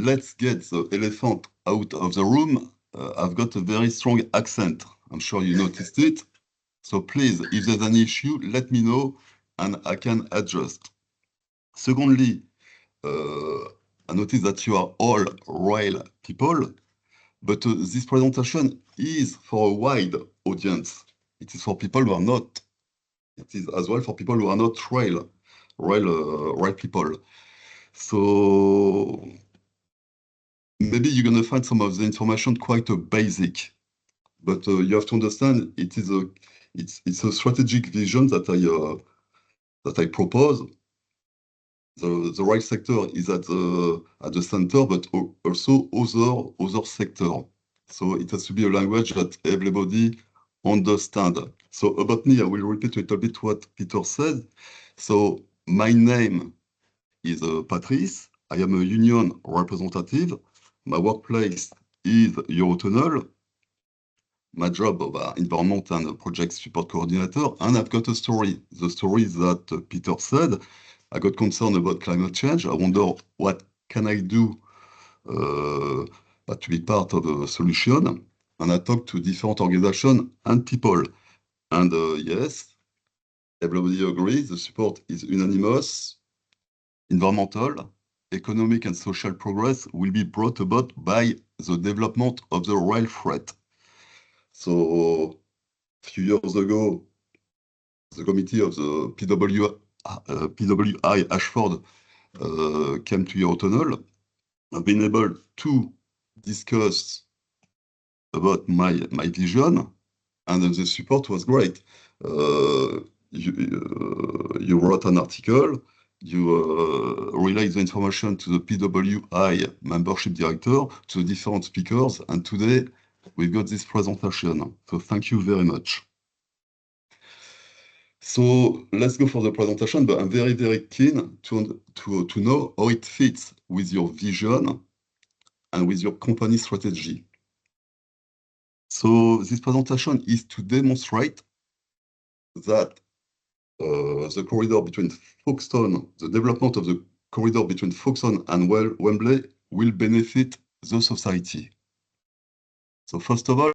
let's get the elephant out of the room. I've got a very strong accent. I'm sure you noticed it. So please, if there's an issue, let me know and I can adjust. Secondly, I notice that you are all royal people, but this presentation is for a wide audience. It is for people who are not. It is as well for people who are not royal people. So maybe you're going to find some of the information quite basic, but you have to understand it's a strategic vision that I propose. The right sector is at the center, but also other sector. So it has to be a language that everybody understand. So about me, I will repeat a little bit what Peter said. So my name is Patrice. I am a union representative. My workplace is Eurotunnel. My job environment and project support coordinator, and I've got a story. The story is that Peter said, I got concerned about climate change. I wonder what can I do to be part of a solution. And I talked to different organizations and people. And yes, everybody agrees, the support is unanimous. Environmental, economic and social progress will be brought about by the development of the rail freight. So a few years ago, the committee of the PWI Ashford came to Eurotunnel. I've been able to discuss about my vision, and the support was great. You wrote an article, you relayed the information to the PWI membership director, to the different speakers, and today we've got this presentation. So thank you very much. So let's go for the presentation, but I'm very, very keen to know how it fits with your vision and with your company strategy. So this presentation is to demonstrate that the corridor between Folkestone, the development of the corridor between Folkestone and Wembley will benefit the society. So first of all,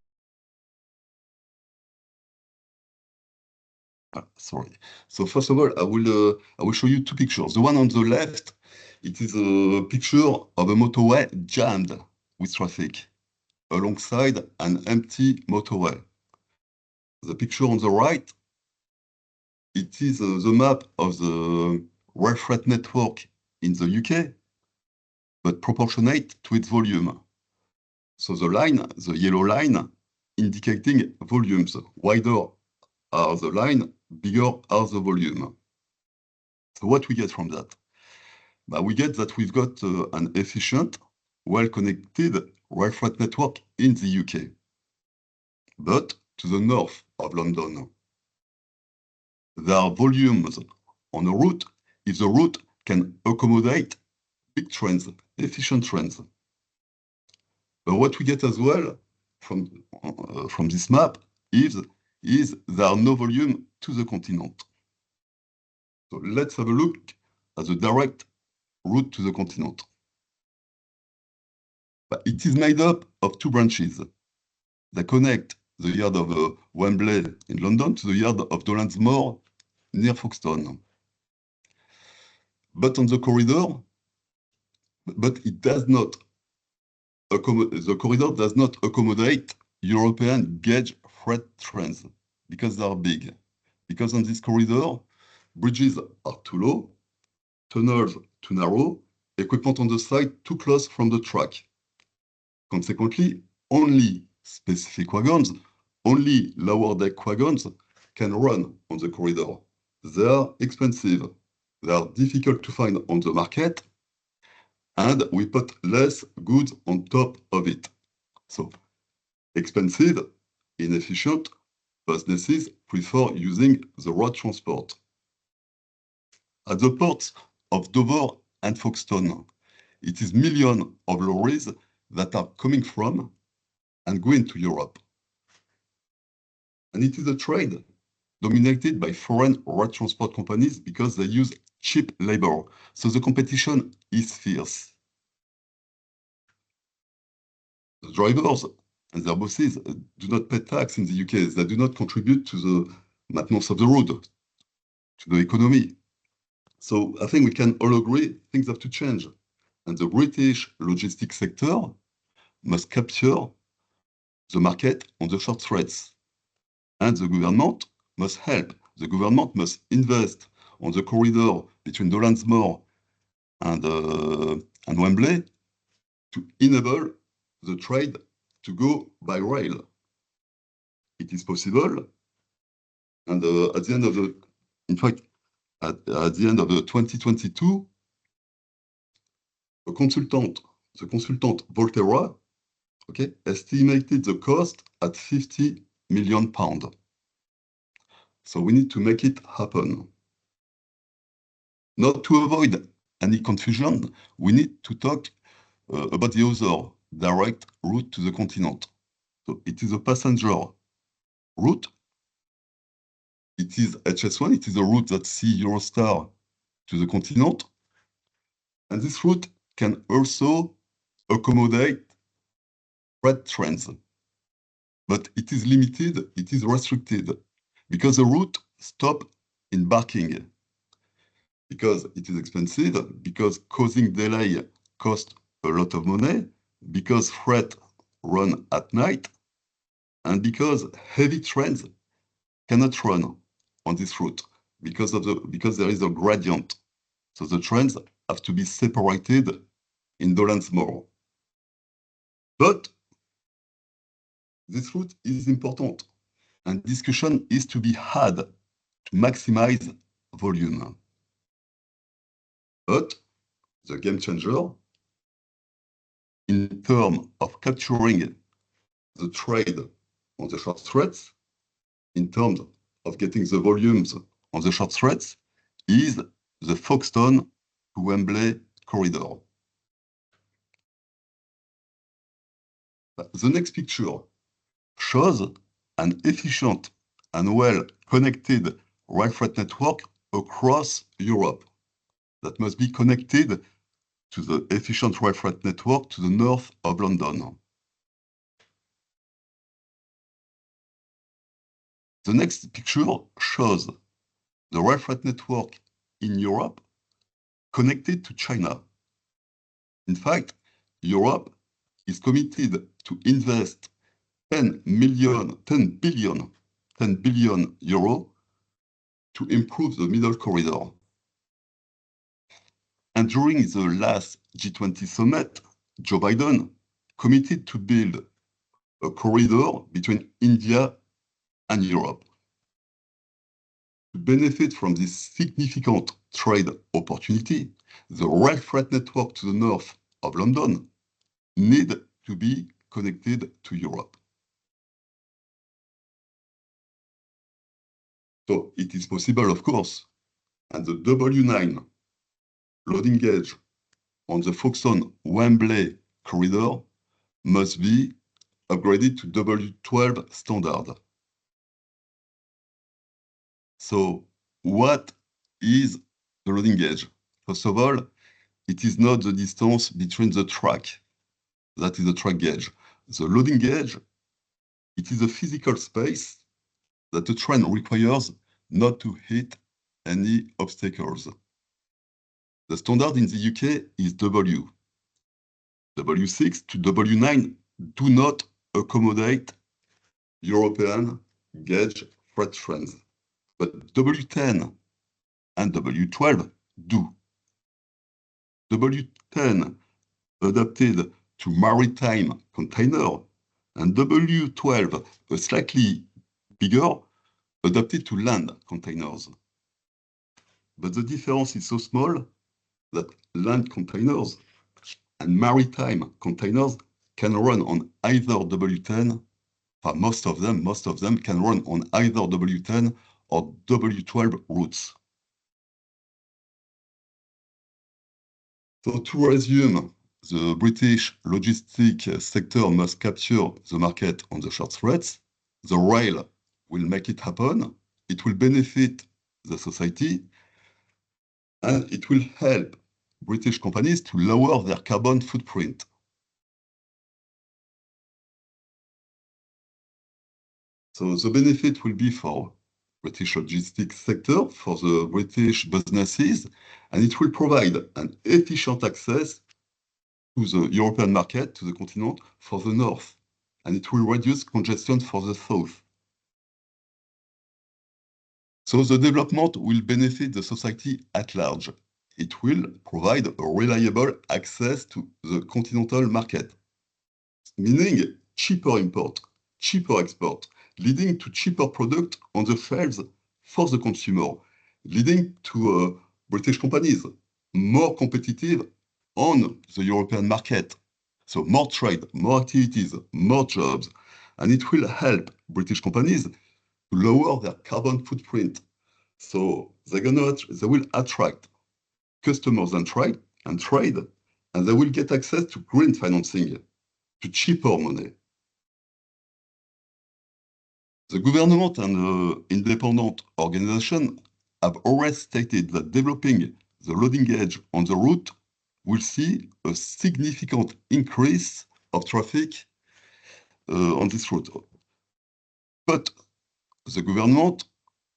So first of all, I will show you two pictures. The one on the left, it is a picture of a motorway jammed with traffic alongside an empty motorway. The picture on the right, it is the map of the rail freight network in the UK, but proportionate to its volume. So the line, the yellow line, indicating volumes. Wider are the line, bigger are the volume. So what we get from that? We get that we've got an efficient, well-connected rail freight network in the UK, but to the north of London. There are volumes on a route if the route can accommodate big trains, efficient trains. But what we get as well from this map is there are no volume to the continent. So let's have a look at the direct route to the continent. But it is made up of two branches that connect the yard of Wembley in London to the yard of Dolan's Moor near Folkestone. But on the corridor, it does not the corridor does not accommodate European gauge freight trains because they are big. Because on this corridor, bridges are too low, tunnels too narrow, equipment on the side too close from the track. Consequently, only specific wagons, only lower deck wagons can run on the corridor. They are expensive. They are difficult to find on the market, and we put less goods on top of it. So, expensive, inefficient, businesses prefer using the road transport. At the ports of Dover and Folkestone, it is millions of lorries that are coming from and going to Europe. And it is a trade dominated by foreign road transport companies because they use cheap labor. So the competition is fierce. The drivers and their bosses do not pay tax in the UK. They do not contribute to the maintenance of the road, to the economy. So I think we can all agree things have to change. And the British logistics sector must capture the market on the short threads. And the government must help. The government must invest on the corridor between Dolansmore and Wembley to enable the trade to go by rail. It is possible. And at the end of the, in fact, at the end of the 2022, the consultant Volterra, okay, estimated the cost at £50 million. So we need to make it happen. Not to avoid any confusion, we need to talk about the other direct route to the continent. So it is a passenger route. It is HS1, it is a route that sees Eurostar to the continent. And this route can also accommodate freight trains. But it is limited, it is restricted, because the route stops in Barking, because it is expensive, because causing delay costs a lot of money, because freight run at night, and because heavy trains cannot run on this route because there is a gradient. So the trains have to be separated in Dolansmore. But this route is important, and discussion is to be had to maximize volume. But the game changer, in terms of capturing the trade on the short threads, in terms of getting the volumes on the short threads, is the Folkestone to Wembley corridor. The next picture shows an efficient and well-connected rail freight network across Europe that must be connected to the efficient rail freight network to the north of London. The next picture shows the rail freight network in Europe connected to China. In fact, Europe is committed to invest 10 billion euro to improve the middle corridor. And during the last G20 summit, Joe Biden committed to build a corridor between India and Europe. To benefit from this significant trade opportunity, the rail freight network to the north of London need to be connected to Europe. So it is possible, of course, and the W9 loading gauge on the Folkestone Wembley corridor must be upgraded to W12 standard. So what is the loading gauge? First of all, it is not the distance between the track. That is the track gauge. The loading gauge, it is a physical space that the train requires not to hit any obstacles. The standard in the UK is W. W6 to W9 do not accommodate European gauge freight trains, but W10 and W12 do. W10 adapted to maritime container, and W12, a slightly bigger, adapted to land containers. But the difference is so small that land containers and maritime containers can run on either W10, most of them can run on either W10 or W12 routes. So to resume, the British logistics sector must capture the market on the short threads. The rail will make it happen. It will benefit the society, and it will help British companies to lower their carbon footprint. So the benefit will be for British logistics sector, for the British businesses, and it will provide an efficient access to the European market, to the continent, for the north, and it will reduce congestion for the south. So the development will benefit the society at large. It will provide a reliable access to the continental market, meaning cheaper import, cheaper export, leading to cheaper product on the shelves for the consumer, leading to British companies more competitive on the European market. So more trade, more activities, more jobs, and it will help British companies to lower their carbon footprint. So they will attract customers and trade, and they will get access to green financing, to cheaper money. The government and independent organizations have already stated that developing the loading edge on the route will see a significant increase of traffic on this route. But the government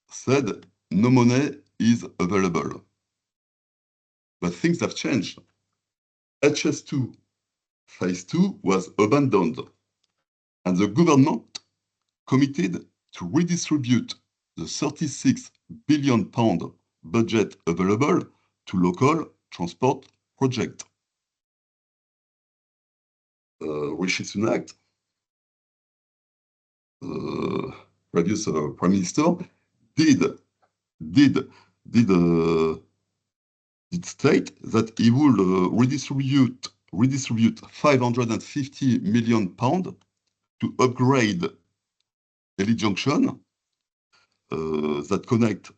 said no money is available. But things have changed. HS2 Phase 2 was abandoned, and the government committed to redistribute the 36 billion pound budget available to local transport projects. Rishi Sunak, previous Prime Minister, did state that he will redistribute 550 million pounds to upgrade Ely Junction that connect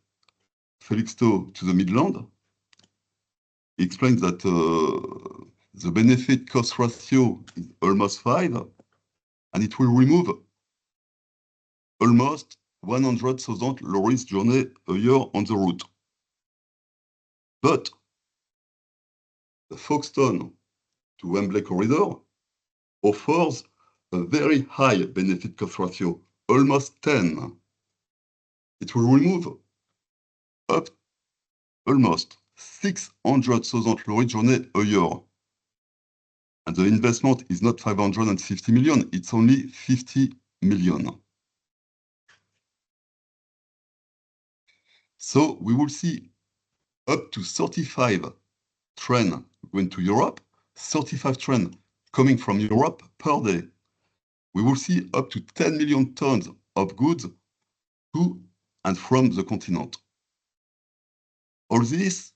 Felixstowe to the Midland. He explains that the benefit cost ratio is almost 5, and it will remove almost 100,000 lorries journey a year on the route. But the Folkestone to Wembley corridor offers a very high benefit cost ratio, almost 10. It will remove up almost 600,000 lorry journey a year. And the investment is not 550 million, it's only 50 million. So we will see up to 35 trains going to Europe, 35 trains coming from Europe per day. We will see up to 10 million tons of goods to and from the continent. All this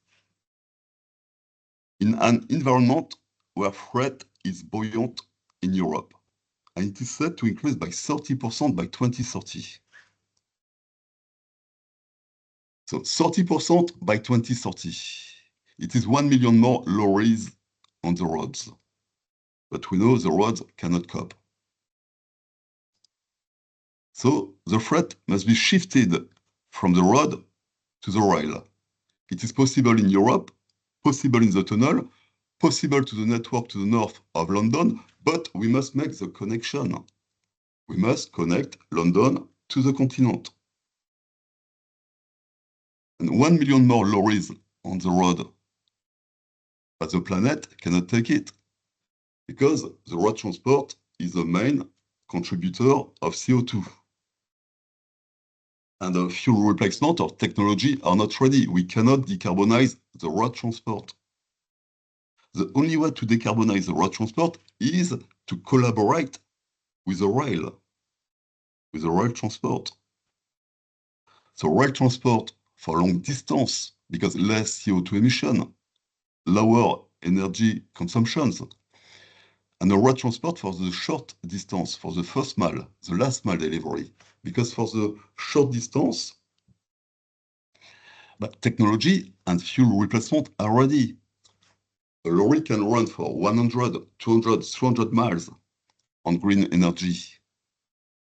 in an environment where freight is buoyant in Europe, and it is set to increase by 30% by 2030. So 30% by 2030. It is 1 million more lorries on the roads. But we know the roads cannot cope. So the freight must be shifted from the road to the rail. It is possible in Europe, possible in the tunnel, possible to the network to the north of London, but we must make the connection. We must connect London to the continent. And 1 million more lorries on the road, but the planet cannot take it, because the road transport is the main contributor of CO2. And the fuel replacement or technology are not ready. We cannot decarbonize the road transport. The only way to decarbonize the road transport is to collaborate with the rail transport. So rail transport for long distance, because less CO2 emission, lower energy consumptions, and the road transport for the short distance, for the first mile, the last mile delivery. Because for the short distance, technology and fuel replacement are ready. A lorry can run for 100, 200, 300 miles on green energy.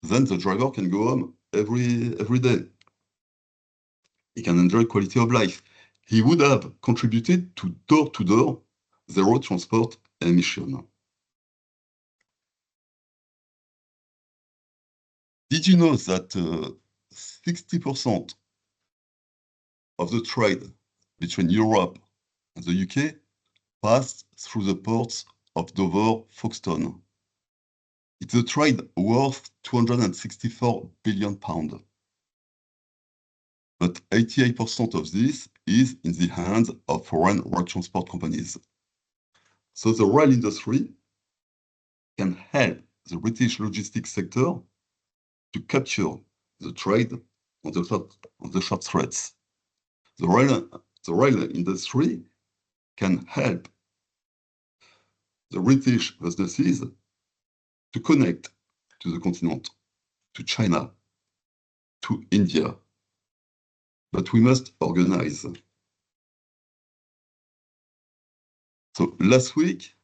Then the driver can go home every day. He can enjoy quality of life. He would have contributed to door-to-door zero transport emission. Did you know that 60% of the trade between Europe and the UK passed through the ports of Dover, Folkestone? It's a trade worth £264 billion. But 88% of this is in the hands of foreign road transport companies. So the rail industry can help the British logistics sector to capture the trade on the short threads. The rail industry can help the British businesses to connect to the continent, to China, to India. But we must organize. So last week,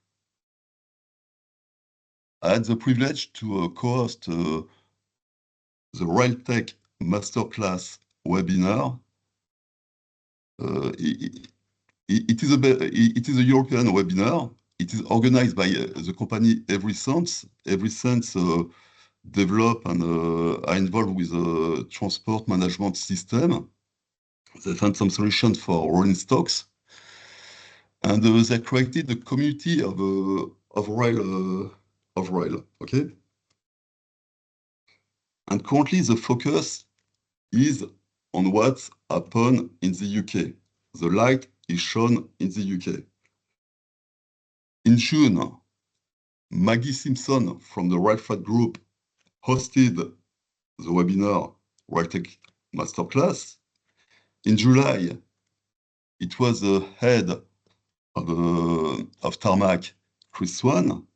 I had the privilege to co-host the RailTech Masterclass webinar. It is a European webinar. It is organized by the company EverySense. EverySense develop and are involved with the transport management system. They found some solutions for rolling stocks. And they created a community of rail, okay? And currently the focus is on what's happened in the UK. The light is shown in the UK. In June, Maggie Simpson from the Rail Freight Group hosted the webinar RailTech Masterclass. In July, it was the head of Tarmac, Chris Swan.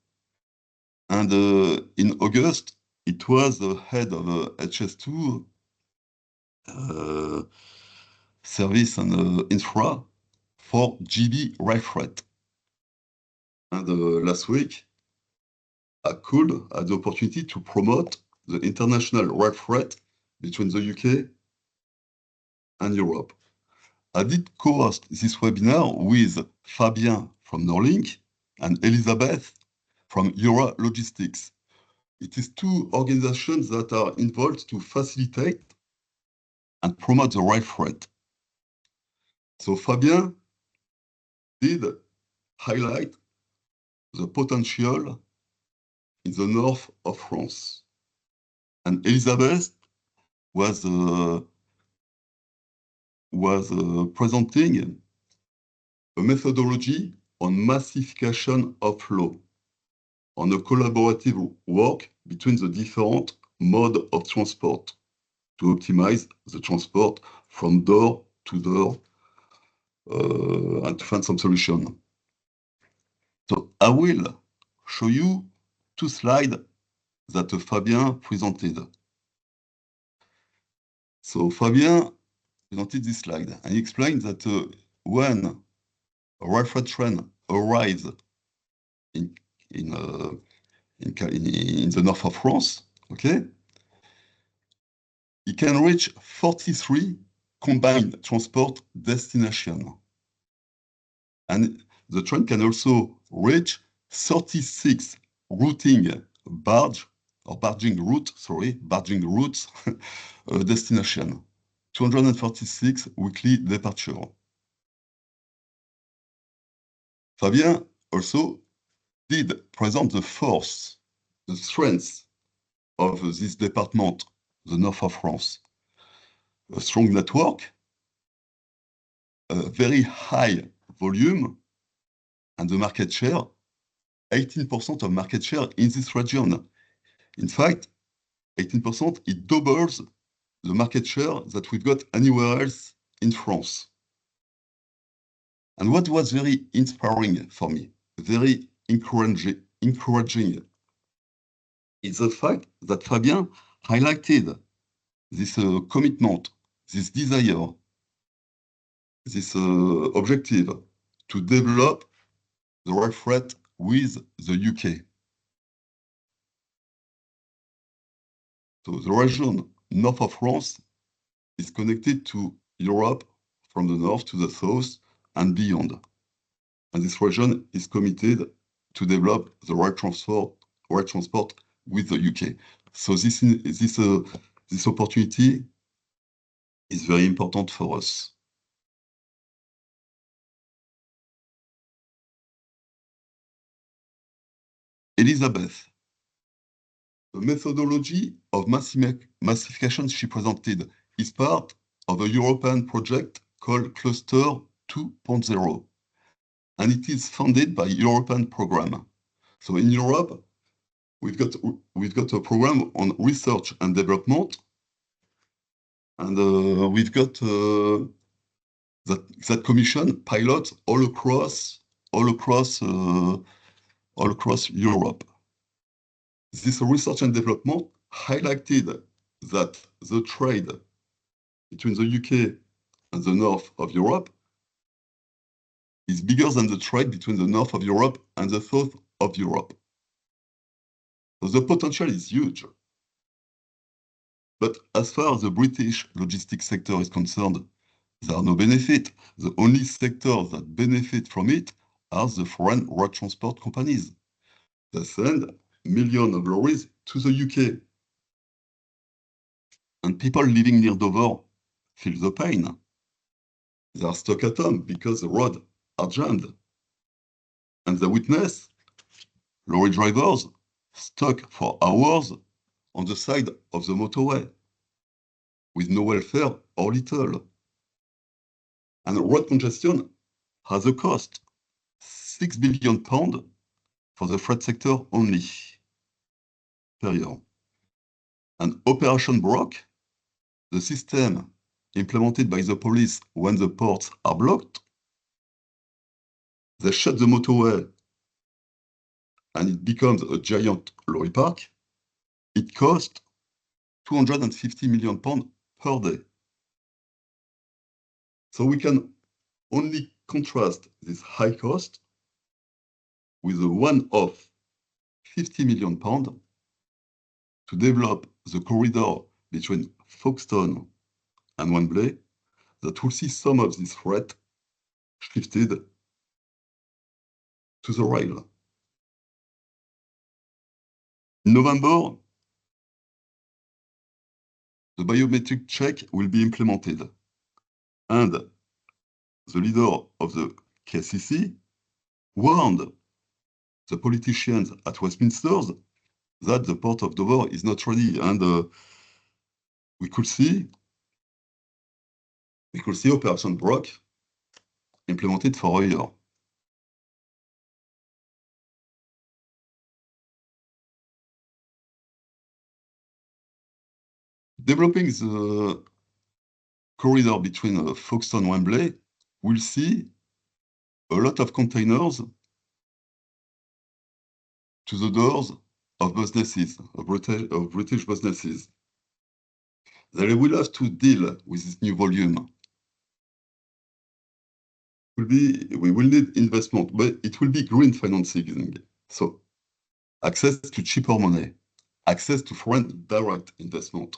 And in August, it was the head of HS2 service and infra for GB Rail Freight. And last week, I had the opportunity to promote the international rail freight between the UK and Europe. I did co-host this webinar with Fabien from Norlink and Elizabeth from Eura Logistics. It is two organizations that are involved to facilitate and promote the rail freight. So Fabien did highlight the potential in the north of France. And Elizabeth was presenting a methodology on massification of flow, on a collaborative work between the different modes of transport to optimize the transport from door to door and to find some solution. So I will show you two slides that Fabien presented. So Fabien presented this slide and he explained that when a rail freight train arrives in the north of France, okay, it can reach 43 combined transport destinations. And the train can also reach 36 barging routes destination, 246 weekly departure. Fabien also did present the strengths of this department, the north of France. A strong network, a very high volume, and the market share, 18% of market share in this region. In fact, 18%, it doubles the market share that we've got anywhere else in France. And what was very inspiring for me, very encouraging, is the fact that Fabien highlighted this commitment, this desire, this objective to develop the rail freight with the UK. So the region north of France is connected to Europe from the north to the south and beyond. And this region is committed to develop the rail transport with the UK. So this opportunity is very important for us. Elizabeth, the methodology of massification she presented is part of a European project called Cluster 2.0, and it is funded by European program. So in Europe, we've got a program on research and development, and we've got that commission pilots all across Europe. This research and development highlighted that the trade between the UK and the north of Europe is bigger than the trade between the north of Europe and the south of Europe. So the potential is huge. But as far as the British logistics sector is concerned, there are no benefit. The only sectors that benefit from it are the foreign road transport companies. They send millions of lorries to the UK. And people living near Dover feel the pain. They are stuck at home because the roads are jammed. And they witness lorry drivers stuck for hours on the side of the motorway with no welfare or little. And road congestion has a cost, £6 billion for the freight sector only per year. And Operation Brock, the system implemented by the police when the ports are blocked, they shut the motorway and it becomes a giant lorry park. It costs £250 million per day. So we can only contrast this high cost with a one-off £50 million to develop the corridor between Folkestone and Wembley that will see some of this freight shifted to the rail. In November, the biometric check will be implemented, and the leader of the KCC warned the politicians at Westminster that the port of Dover is not ready, and we could see Operation Brock implemented for a year. Developing the corridor between Folkestone and Wembley will see a lot of containers to the doors of businesses, of British businesses. They will have to deal with this new volume. We will need investment, but it will be green financing. So access to cheaper money, access to foreign direct investment.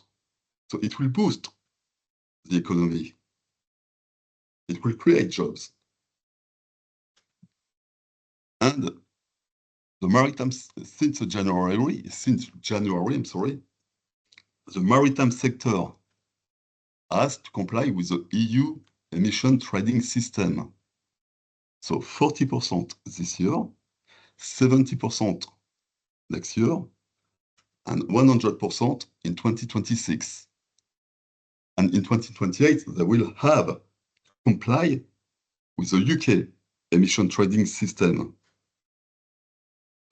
So it will boost the economy. It will create jobs. And the maritime, since January, the maritime sector has to comply with the EU emission trading system. So 40% this year, 70% next year, and 100% in 2026. And in 2028, they will have comply with the UK emission trading system.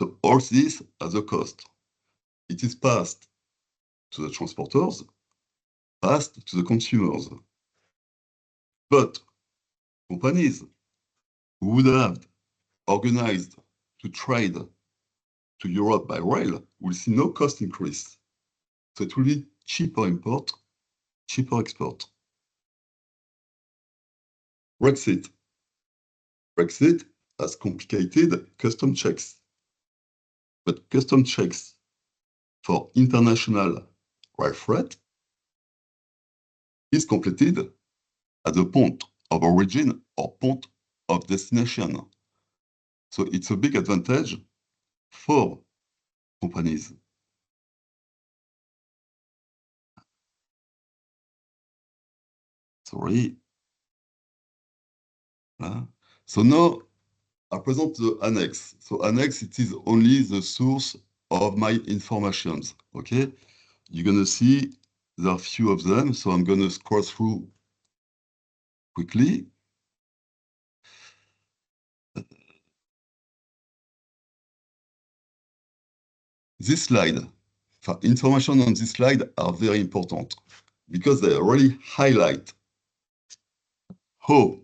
So all this has a cost. It is passed to the transporters, passed to the consumers. But companies who would have organized to trade to Europe by rail will see no cost increase. So it will be cheaper import, cheaper export. Brexit has complicated custom checks. But custom checks for international rail freight is completed at the point of origin or point of destination. So it's a big advantage for companies. Sorry. So now I present the annex. So annex, it is only the source of my informations, okay? You're gonna see there are a few of them, so I'm gonna scroll through quickly. This slide, information on this slide are very important because they really highlight how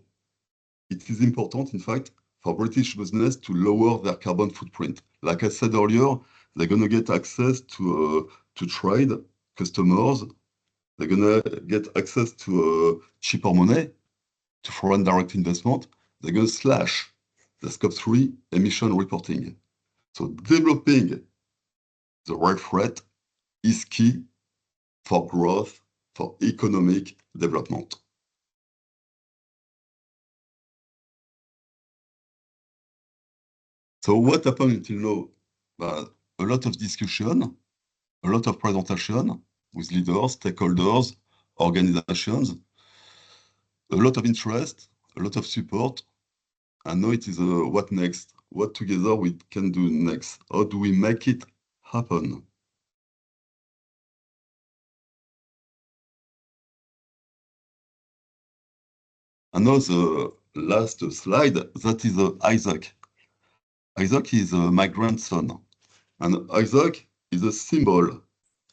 it is important, in fact, for British business to lower their carbon footprint. Like I said earlier, they're going to get access to trade customers. They're going to get access to cheaper money, to foreign direct investment. They're going to slash the Scope 3 emission reporting. So developing the right threat is key for growth, for economic development. So what happened until now? A lot of discussion, a lot of presentation with leaders, stakeholders, organizations, a lot of interest, a lot of support. And now it is what next? What together we can do next? How do we make it happen? And now the last slide, that is Isaac. Isaac is my grandson. And Isaac is a symbol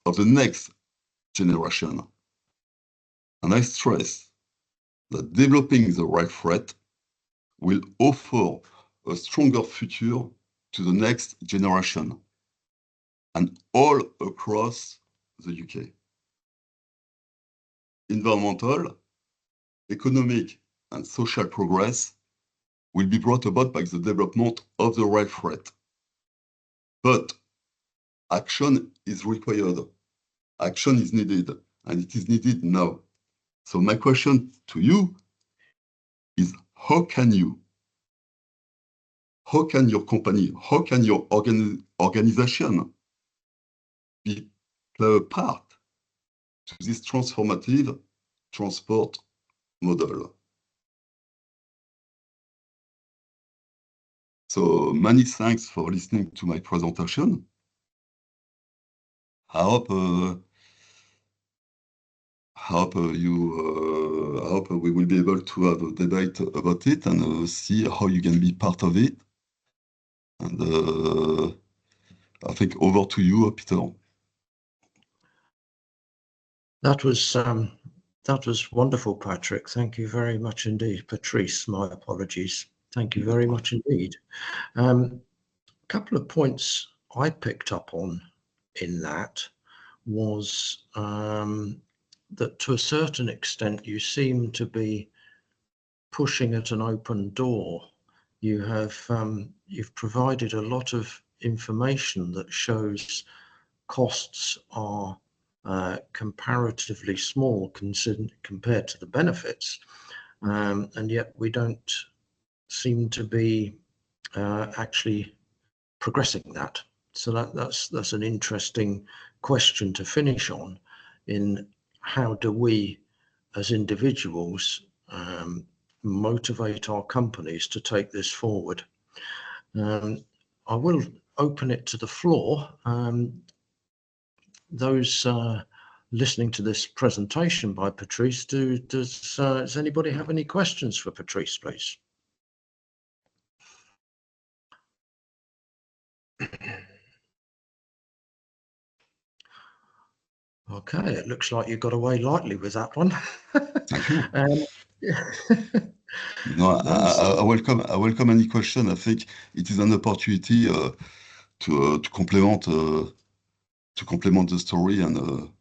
of the next generation. And I stress that developing the right threat will offer a stronger future to the next generation and all across the UK. Environmental, economic, and social progress will be brought about by the development of the right threat. But action is required. Action is needed, and it is needed now. So my question to you is, how can your company, how can your organization play a part to this transformative transport model? So many thanks for listening to my presentation. I hope we will be able to have a debate about it and see how you can be part of it. And I think over to you, Peter. That was wonderful, Patrick. Thank you very much indeed. Patrice, my apologies. Thank you very much indeed. A couple of points I picked up on in that was that to a certain extent you seem to be pushing at an open door. You've provided a lot of information that shows costs are comparatively small compared to the benefits, and yet we don't seem to be actually progressing that. So that's an interesting question to finish on, in how do we as individuals motivate our companies to take this forward. I will open it to the floor. Those listening to this presentation by Patrice, does anybody have any questions for Patrice, please? Okay, it looks like you got away lightly with that one. Thank you. No, I welcome any question. I think it is an opportunity to complement the story, and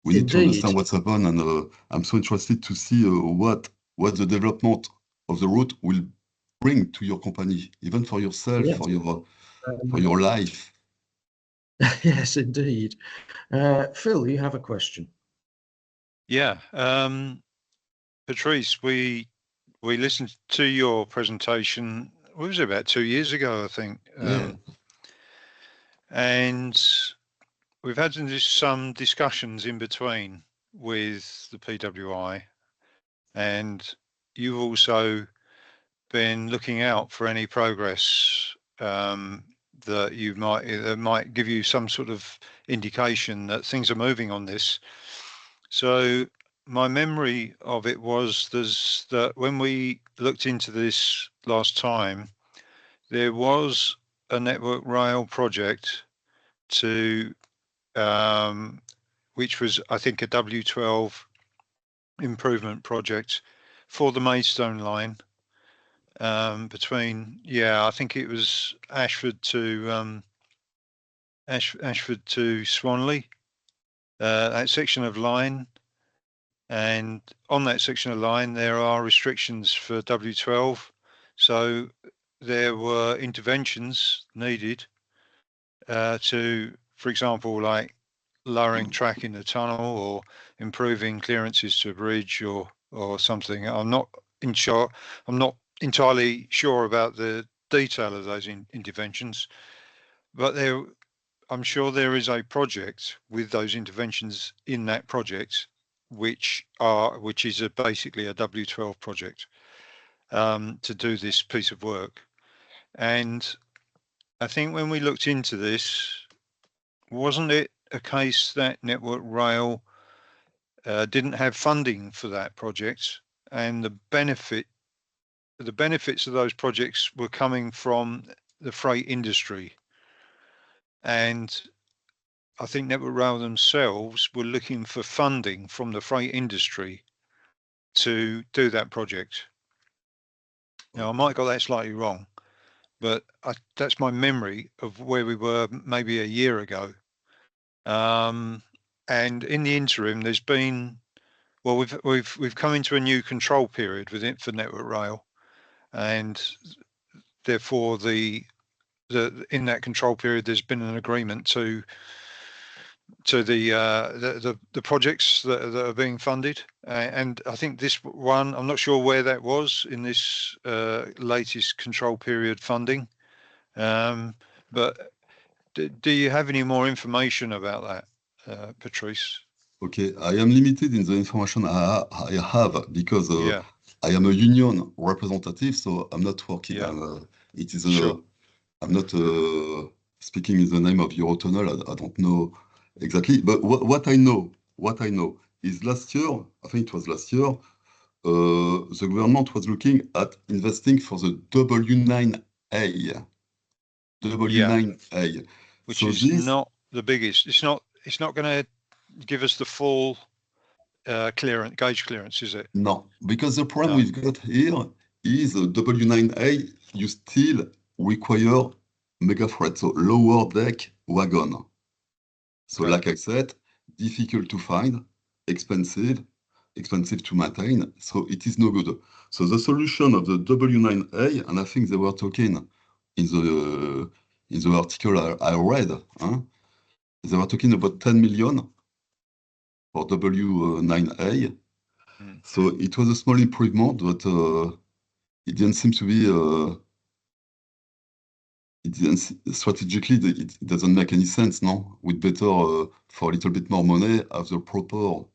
we need to understand what's happened. And I'm so interested to see what the development of the route will bring to your company, even for yourself, yes, for your life. Yes, indeed. Phil, you have a question. Yeah, Patrice, we listened to your presentation. What was it, about 2 years ago, I think? Yeah. And we've had some discussions in between with the PWI, and you've also been looking out for any progress that might give you some sort of indication that things are moving on this. So my memory of it was that when we looked into this last time, there was a Network Rail project which was, I think, a W12 improvement project for the Maidstone line between, I think it was Ashford to Swanley, that section of line. And on that section of line, there are restrictions for W12. So there were interventions needed to, for example, like lowering track in the tunnel or improving clearances to a bridge or something. I'm not entirely sure about the detail of those interventions, but I'm sure there is a project with those interventions in that project, which is basically a W12 project to do this piece of work. And I think when we looked into this, wasn't it a case that Network Rail didn't have funding for that project, and the benefits of those projects were coming from the freight industry? And I think Network Rail themselves were looking for funding from the freight industry to do that project. Now, I might have got that slightly wrong, but that's my memory of where we were maybe a year ago. And in the interim, there's been, well, we've come into a new control period with it for Network Rail, and therefore in that control period, there's been an agreement to the projects that are being funded, and I think this one, I'm not sure where that was in this latest control period funding, but do you have any more information about that, Patrice? Okay, I am limited in the information I have because I am a union representative, so I'm not working. Sure. I'm not speaking in the name of Eurotunnel. I don't know exactly, but what I know is last year, I think it was last year, the government was looking at investing for the W9A. W9A. Which so is not the biggest. It's not going to give us the full gauge clearance, is it? No, because the problem we've got here is W9A, you still require mega freight, so lower deck wagon. So like I said, difficult to find, expensive to maintain, so it is no good. So the solution of the W9A, and I think they were talking in the article I read, they were talking about 10 million for W9A. So it was a small improvement, but it didn't seem to be. Strategically, it doesn't make any sense, no? We'd better, for a little bit more money, have the proper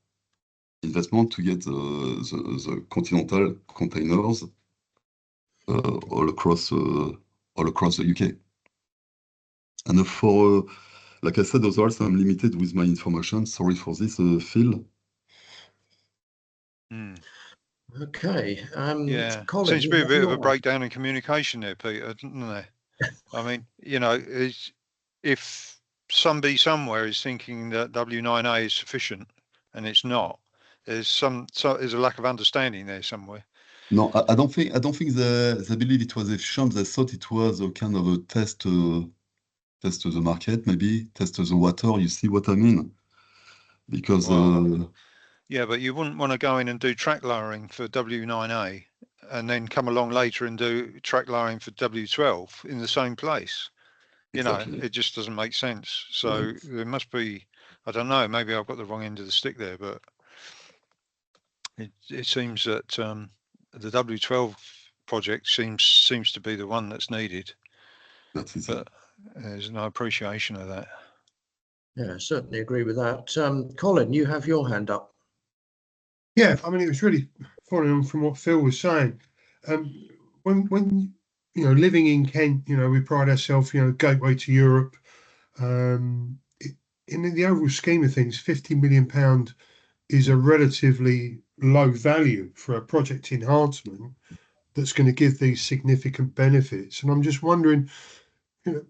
investment to get the continental containers all across the UK. And for, like I said, otherwise I'm limited with my information. Sorry for this, Phil. Okay. Colin, seems to be a bit of a breakdown in communication there, Peter, doesn't there? I mean, if somebody somewhere is thinking that W9A is sufficient and it's not, there's a lack of understanding there somewhere. No, I don't think they believe it was efficient. They thought it was a kind of a test to the market, maybe test the water. You see what I mean? Because yeah, but you wouldn't want to go in and do track lowering for W9A and then come along later and do track lowering for W12 in the same place. Exactly. It just doesn't make sense. So there must be, I don't know, maybe I've got the wrong end of the stick there, but it seems that the W12 project seems to be the one that's needed. That's it. But there's no appreciation of that. Yeah, I certainly agree with that. Colin, you have your hand up. Yeah, I mean, it was really following on from what Phil was saying, when you know, living in Kent, you know, we pride ourselves, you know, gateway to Europe. In the overall scheme of things, £50 million is a relatively low value for a project enhancement that's going to give these significant benefits. And I'm just wondering, you know,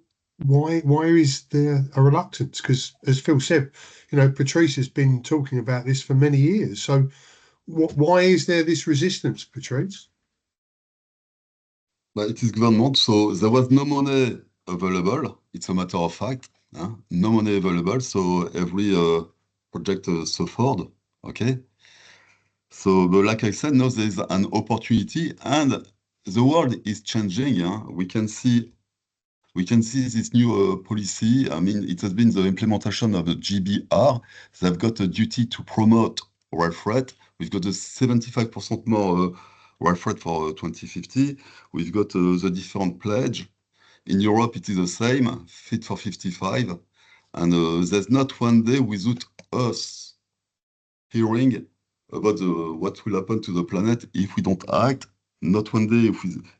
why is there a reluctance? Because as Phil said, you know, Patrice has been talking about this for many years. So why is there this resistance, Patrice? But it is government, so there was no money available. It's a matter of fact. No money available, so every project suffered. Okay. So, but like I said, now there is an opportunity, and the world is changing. We can see this new policy. I mean, it has been the implementation of the GBR. They've got a duty to promote rail freight. We've got a 75% more rail freight for 2050. We've got the different pledge. In Europe, it is the same, Fit for 55. And there's not one day without us hearing about what will happen to the planet if we don't act. Not one day.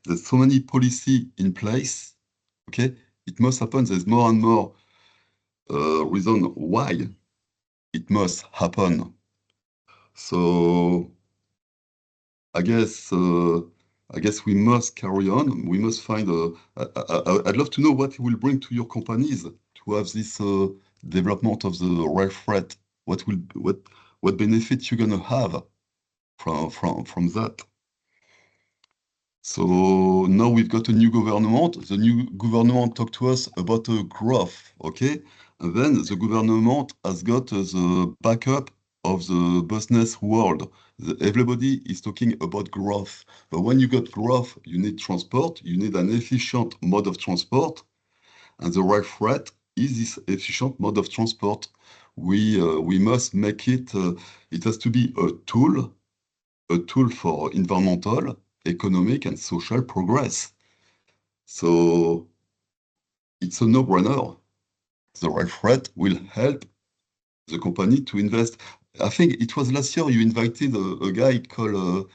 There's so many policy in place. Okay, it must happen. There's more and more reason why it must happen. So I guess we must carry on. We must find. I'd love to know what it will bring to your companies to have this development of the rail freight. What benefits you're gonna have from that. So now we've got a new government. The new government talked to us about growth, okay? And then the government has got the backup of the business world. Everybody is talking about growth. But when you got growth, you need transport, you need an efficient mode of transport. And the rail freight is this efficient mode of transport. We must make it, it has to be a tool for environmental, economic and social progress. So it's a no-brainer. The rail freight will help the company to invest. I think it was last year you invited a guy called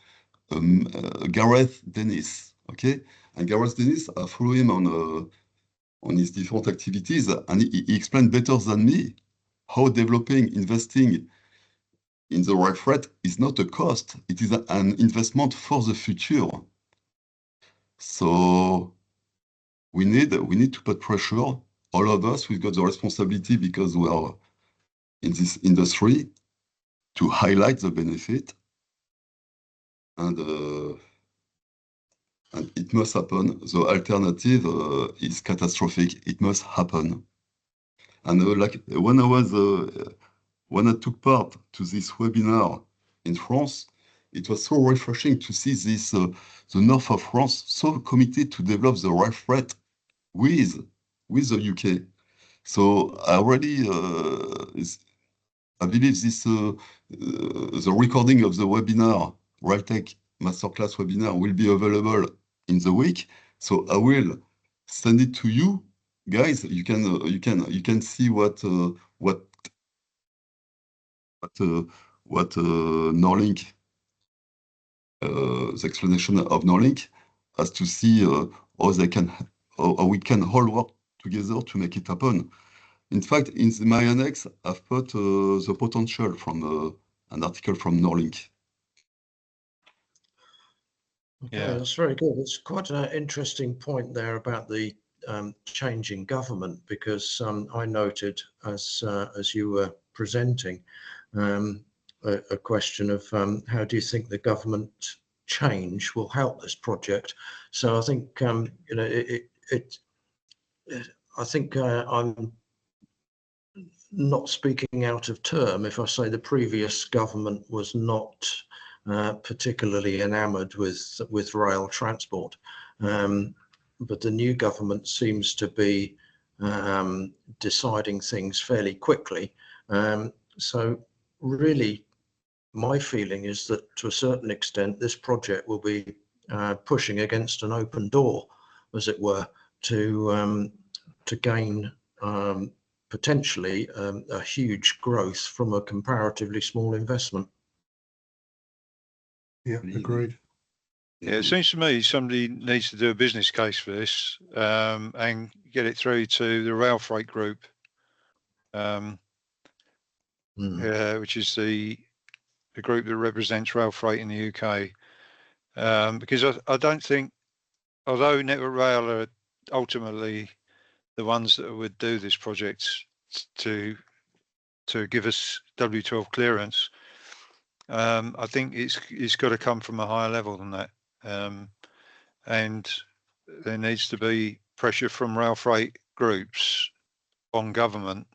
Gareth Dennis, okay? And Gareth Dennis, I follow him on his different activities, and he explained better than me how investing in the rail freight is not a cost, it is an investment for the future. So we need to put pressure. All of us, we've got the responsibility because we are in this industry to highlight the benefit, and it must happen. The alternative is catastrophic. It must happen. And like when I took part to this webinar in France, it was so refreshing to see this the north of France so committed to develop the rail freight with the UK. So I already I believe this the recording of the webinar, RailTech Masterclass webinar, will be available in the week. So I will send it to you guys. You can see what Norlink, the explanation of Norlink, as to see how we can all work together to make it happen. In fact, in my annex, I've put the potential from an article from Norlink. Okay, Yeah. that's very good. It's quite an interesting point there about the changing government, because I noted as you were presenting a question of how do you think the government change will help this project? So I think you know I think I'm not speaking out of term if I say the previous government was not particularly enamoured with rail transport, but the new government seems to be deciding things fairly quickly. So really, my feeling is that to a certain extent, this project will be pushing against an open door, as it were, to gain potentially a huge growth from a comparatively small investment. Yeah, agreed. Yeah, it seems to me somebody needs to do a business case for this and get it through to the Rail Freight Group, which is the group that represents rail freight in the UK. Because I don't think, although Network Rail are ultimately the ones that would do this project to give us W12 clearance, I think it's got to come from a higher level than that. And there needs to be pressure from rail freight groups on government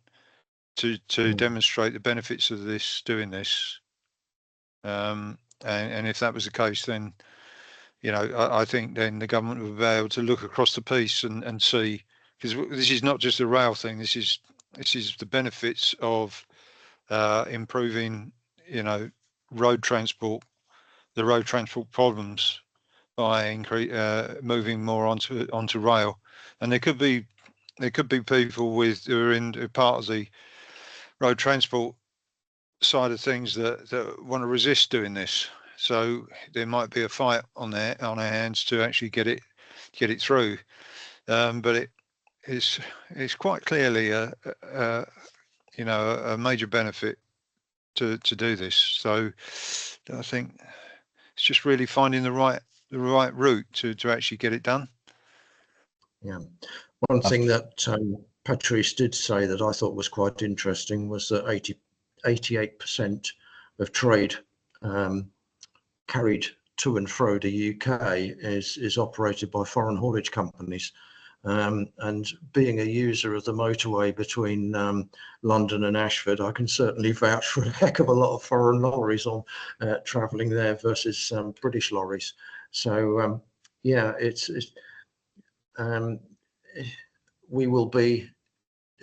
to demonstrate the benefits of doing this. And if that was the case, then, you know, I think then the government would be able to look across the piece and see, because this is not just a rail thing. This is the benefits of improving, you know, road transport, the road transport problems by moving more onto rail. And there could be people who are part of the road transport side of things that want to resist doing this. So there might be a fight on our hands to actually get it through. But it's quite clearly a major benefit to do this. So I think it's just really finding the right route to actually get it done. Yeah. One thing that Patrice did say that I thought was quite interesting was that 88% of trade carried to and fro the UK is operated by foreign haulage companies. And being a user of the motorway between London and Ashford, I can certainly vouch for a heck of a lot of foreign lorries on travelling there versus British lorries. So yeah, we will be,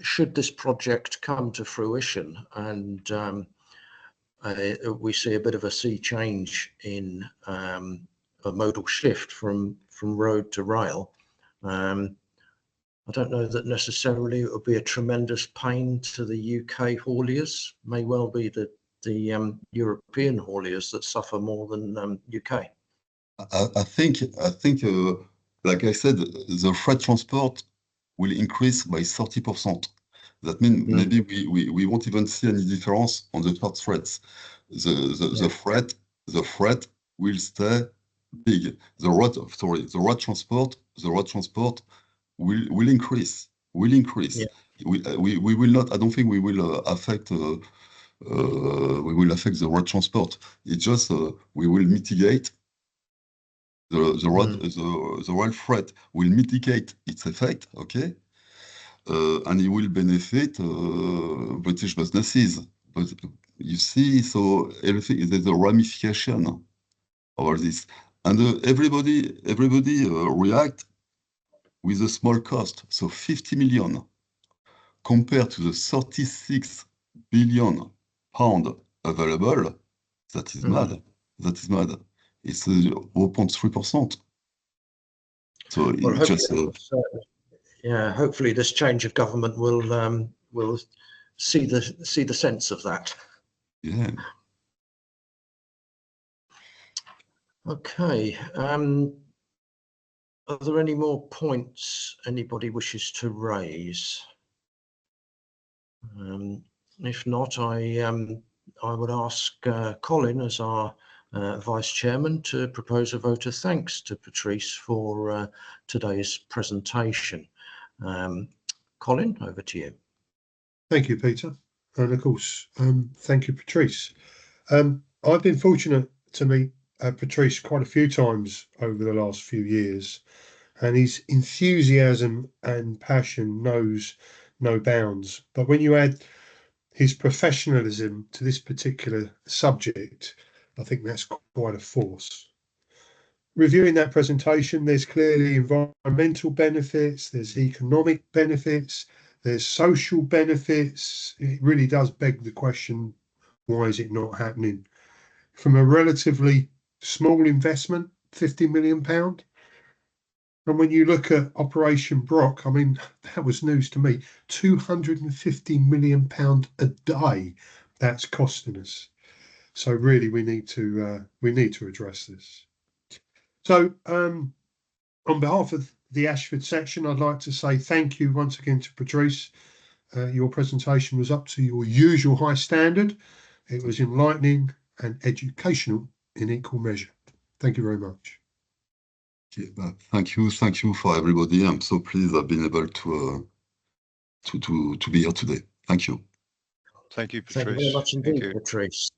should this project come to fruition and we see a bit of a sea change in a modal shift from road to rail. I don't know that necessarily it would be a tremendous pain to the UK hauliers. May well be the European hauliers that suffer more than UK. I think, like I said, the freight transport will increase by 30%. That means maybe we won't even see any difference on the third threads. The freight will stay big. The road transport will increase. Yeah. We will not. I don't think we will affect. We will affect the road transport. It's just we will mitigate the rail freight will mitigate its effect. Okay. And it will benefit British businesses. But you see, so everything is a ramification of all this, and everybody react with a small cost. So 50 million compared to the 36 billion pound available. That is mad. That is mad. It's 0.3%. So Well, it's just. Yeah, hopefully this change of government will see the sense of that. Yeah. Okay. Are there any more points anybody wishes to raise? If not, I would ask Colin as our Vice Chairman to propose a vote of thanks to Patrice for today's presentation. Colin, over to you. Thank you, Peter. And of course, thank you, Patrice. I've been fortunate to meet Patrice quite a few times over the last few years, and his enthusiasm and passion knows no bounds. But when you add his professionalism to this particular subject, I think that's quite a force. Reviewing that presentation, there's clearly environmental benefits, there's economic benefits, there's social benefits. It really does beg the question, why is it not happening? From a relatively small investment, £50 million. And when you look at Operation Brock, I mean, that was news to me, £250 million a day that's costing us. So really, we need to address this. So on behalf of the Ashford section, I'd like to say thank you once again to Patrice. Your presentation was up to your usual high standard. It was enlightening and educational in equal measure. Thank you very much. Okay, thank you for everybody. I'm so pleased I've been able to be here today. Thank you. Thank you, Thank Patrice. you very much Thank indeed, you. Patrice.